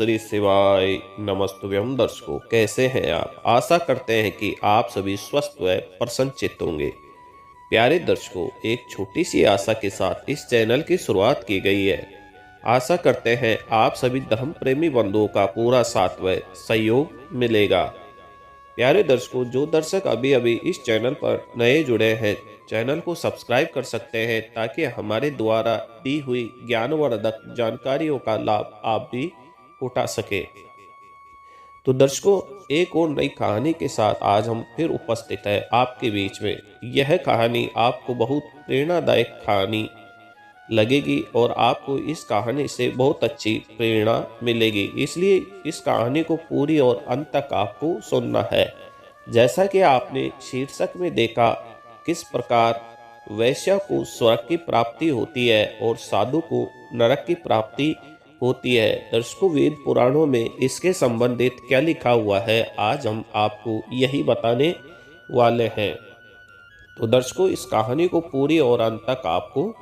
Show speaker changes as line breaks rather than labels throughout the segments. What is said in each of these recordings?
श्री शिवाय नमस्तुभ्यम। दर्शकों, कैसे हैं आप? आशा करते हैं कि आप सभी स्वस्थ व प्रसन्नचित्त होंगे। प्यारे दर्शकों, एक छोटी सी आशा के साथ इस चैनल की शुरुआत की गई है। आशा करते हैं आप सभी धर्म प्रेमी बंधुओं का पूरा साथ व सहयोग मिलेगा। प्यारे दर्शकों, जो दर्शक अभी अभी इस चैनल पर नए जुड़े हैं, चैनल को सब्सक्राइब कर सकते हैं ताकि हमारे द्वारा दी हुई ज्ञानवर्धक जानकारियों का लाभ आप भी उठा सके। तो दर्शकों, एक और नई कहानी के साथ आज हम फिर उपस्थित है आपके बीच में। यह कहानी आपको बहुत प्रेरणादायक कहानी लगेगी और आपको इस कहानी से बहुत अच्छी प्रेरणा मिलेगी, इसलिए इस कहानी को पूरी और अंत तक आपको सुनना है। जैसा कि आपने शीर्षक में देखा, किस प्रकार वैश्य को स्वर्ग की प्राप्ति होती है और साधु को नरक की प्राप्ति होती है। दर्शकों, वेद पुराणों में इसके संबंधित क्या लिखा हुआ है, आज हम आपको यही बताने वाले हैं। तो दर्शकों, इस कहानी को पूरी और अंत तक आपको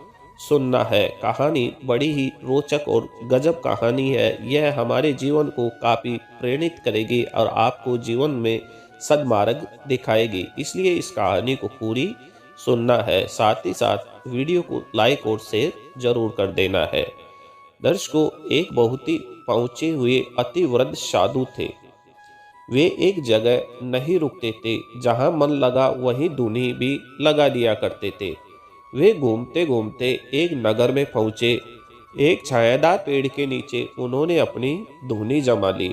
सुनना है। कहानी बड़ी ही रोचक और गजब कहानी है। यह हमारे जीवन को काफ़ी प्रेरित करेगी और आपको जीवन में सद्मार्ग दिखाएगी, इसलिए इस कहानी को पूरी सुनना है। साथ ही साथ वीडियो को लाइक और शेयर जरूर कर देना है। दर्शकों, एक बहुत ही पहुंचे हुए अति वृद्ध साधु थे। वे एक जगह नहीं रुकते थे, जहां मन लगा वहीं धुनी भी लगा दिया करते थे। वे घूमते घूमते एक नगर में पहुंचे। एक छायादार पेड़ के नीचे उन्होंने अपनी धुनी जमा ली।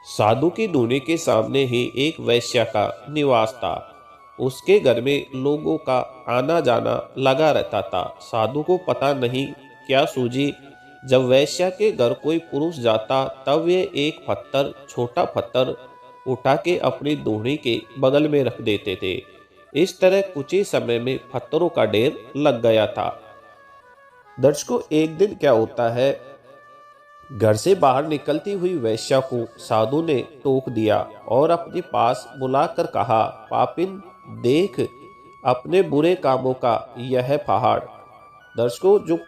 साधु की धुनी के सामने ही एक वैश्य का निवास था। उसके घर में लोगों का आना जाना लगा रहता था। साधु को पता नहीं क्या सूझी, जब वैश्य के घर कोई पुरुष जाता तब वे एक पत्थर, छोटा पत्थर उठा के अपनी धुनी के बगल में रख देते थे। इस तरह कुछ ही समय में पत्थरों का ढेर लग गया था। दर्शकों, एक दिन क्या होता है, घर से बाहर निकलती हुई वैश्या को साधु ने टोक दिया और अपने पास बुलाकर कहा, पापिन, देख अपने बुरे कामों का यह पहाड़। दर्शकों, जो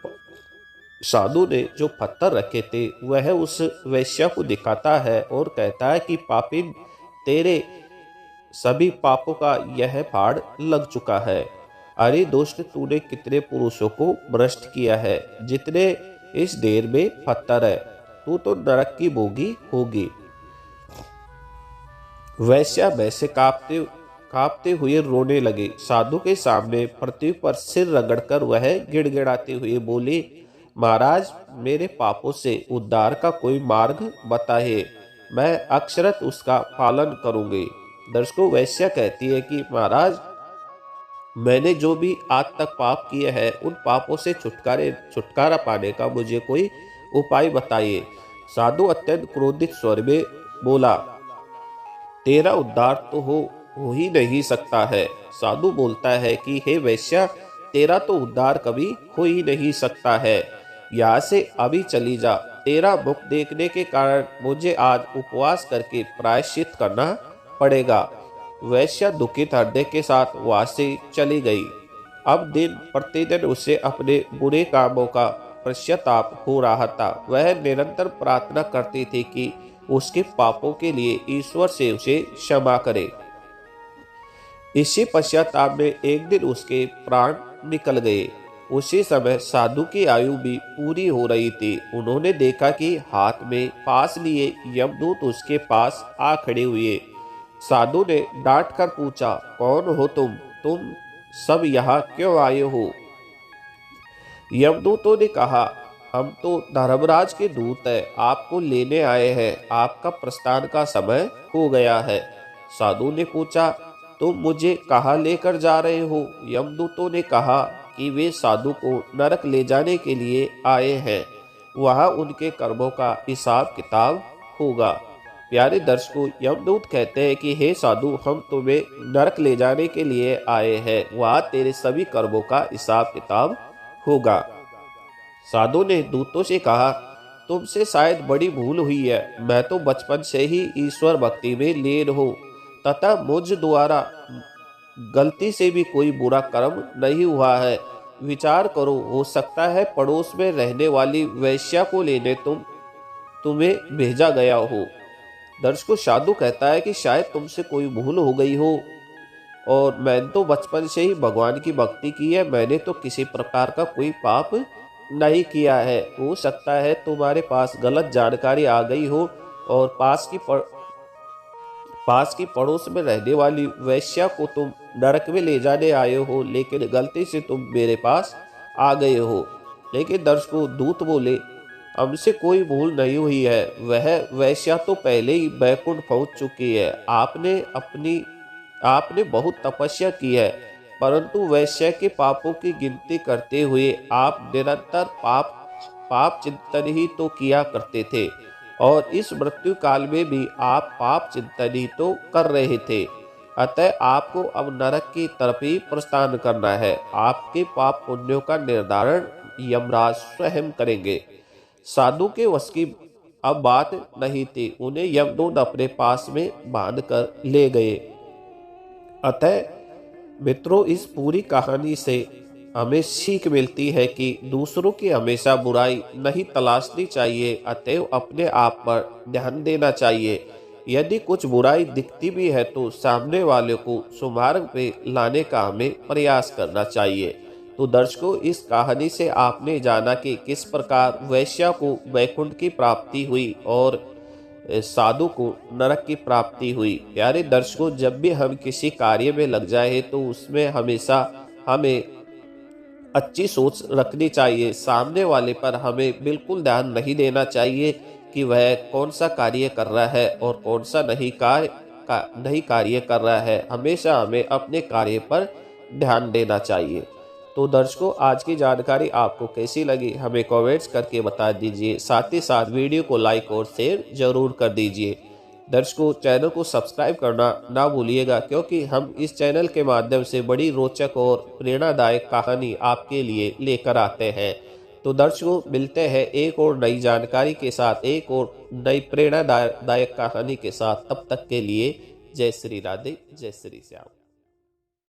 साधु ने जो पत्थर रखे थे वह उस वैश्या को दिखाता है और कहता है कि पापिन, तेरे सभी पापों का यह पहाड़ लग चुका है। अरे दोस्त, तूने कितने पुरुषों को भ्रष्ट किया है, जितने इस ढेर में पत्थर है, तू तो नरक की भोगी होगी। वैश्या भय से कांपते हुए रोने लगे। साधु के सामने पृथ्वी पर सिर रगड़कर वह गिड़गिड़ाते हुए बोली, महाराज, मेरे पापों से उद्धार का कोई मार्ग बताइए, मैं अक्षरशः उसका पालन करूंगी। दर्शकों, वैश्या कहती है कि महाराज, मैंने जो भी आज तक पाप किए हैं उन पापों से छुटकारा पाने का मुझे कोई उपाय बताइए। साधु अत्यंत क्रोधित स्वर में बोला, तेरा उद्धार तो हो ही नहीं सकता है। साधु बोलता है कि हे वैश्या, तेरा तो उद्धार कभी हो ही नहीं सकता है। यहाँ से अभी चली जा। तेरा मुख देखने के कारण मुझे आज उपवास करके प्रायश्चित करना पड़ेगा। वैश्या दुखित हृदय के साथ वहां से चली गई। अब दिन प्रतिदिन उसे अपने बुरे कामों का पश्चाताप हो रहा था। वह निरंतर प्रार्थना करती थी कि उसके पापों के लिए ईश्वर से उसे क्षमा करे। इसी पश्चाताप में एक दिन उसके प्राण निकल गए। उसी समय साधु की आयु भी पूरी हो रही थी। उन्होंने देखा कि हाथ में पास लिए यमदूत उसके पास आ खड़े हुए। साधु ने डांट कर पूछा, कौन हो तुम सब यहाँ क्यों आए हो? यमदूतों ने कहा, हम तो धर्मराज के दूत हैं, आपको लेने आए हैं। आपका प्रस्थान का समय हो गया है। साधु ने पूछा, तुम मुझे कहाँ लेकर जा रहे हो? यमदूतों ने कहा कि वे साधु को नरक ले जाने के लिए आए हैं, वहां उनके कर्मों का हिसाब किताब होगा। प्यारे दर्शकों, यमदूत कहते हैं कि हे साधु, हम तुम्हें नरक ले जाने के लिए आए हैं, वहां तेरे सभी कर्मों का हिसाब किताब होगा। साधु ने दूतों से कहा, तुमसे शायद बड़ी भूल हुई है। मैं तो बचपन से ही ईश्वर भक्ति में लीन हूँ तथा मुझ द्वारा गलती से भी कोई बुरा कर्म नहीं हुआ है। विचार करो, हो सकता है पड़ोस में रहने वाली वैश्या को लेने तुम्हें भेजा गया हो। दर्शकों, साधु कहता है कि शायद तुमसे कोई भूल हो गई हो, और मैंने तो बचपन से ही भगवान की भक्ति की है, मैंने तो किसी प्रकार का कोई पाप नहीं किया है। हो सकता है तुम्हारे पास गलत जानकारी आ गई हो और पास की पड़ोस में रहने वाली वैश्या को तुम नरक में ले जाने आए हो, लेकिन गलती से तुम मेरे पास आ गए हो। लेकिन दर्शकों, दूत बोले, हमसे कोई भूल नहीं हुई है, वह वैश्या तो पहले ही बैकुंठ पहुंच चुकी है। आपने बहुत तपस्या की है, परंतु वैश्य के पापों की गिनती करते हुए आप निरंतर पाप चिंतन ही तो किया करते थे, और इस मृत्यु काल में भी आप पाप चिंतन ही तो कर रहे थे। अतः आपको अब नरक की तरफ ही प्रस्थान करना है। आपके पाप पुण्यों का निर्धारण यमराज स्वयं करेंगे। साधु के वश की अब बात नहीं थी, उन्हें यमदूत अपने पास में बांध कर ले गए। अतः मित्रों, इस पूरी कहानी से हमें सीख मिलती है कि दूसरों की हमेशा बुराई नहीं तलाशनी चाहिए, अतएव अपने आप पर ध्यान देना चाहिए। यदि कुछ बुराई दिखती भी है तो सामने वाले को सुमार्ग पे लाने का हमें प्रयास करना चाहिए। तो दर्शकों, इस कहानी से आपने जाना कि किस प्रकार वैश्या को वैकुंठ की प्राप्ति हुई और साधु को नरक की प्राप्ति हुई। प्यारे दर्शकों, जब भी हम किसी कार्य में लग जाए तो उसमें हमेशा हमें अच्छी सोच रखनी चाहिए। सामने वाले पर हमें बिल्कुल ध्यान नहीं देना चाहिए कि वह कौन सा कार्य कर रहा है और कौन सा नहीं कार्य कर रहा है। हमेशा हमें अपने कार्य पर ध्यान देना चाहिए। तो दर्शकों, आज की जानकारी आपको कैसी लगी हमें कमेंट्स करके बता दीजिए। साथ ही साथ वीडियो को लाइक और शेयर जरूर कर दीजिए। दर्शकों, चैनल को सब्सक्राइब करना ना भूलिएगा, क्योंकि हम इस चैनल के माध्यम से बड़ी रोचक और प्रेरणादायक कहानी आपके लिए लेकर आते हैं। तो दर्शकों, मिलते हैं एक और नई जानकारी के साथ, एक और नई प्रेरणादायक कहानी के साथ। तब तक के लिए जय श्री राधे, जय श्री श्याम।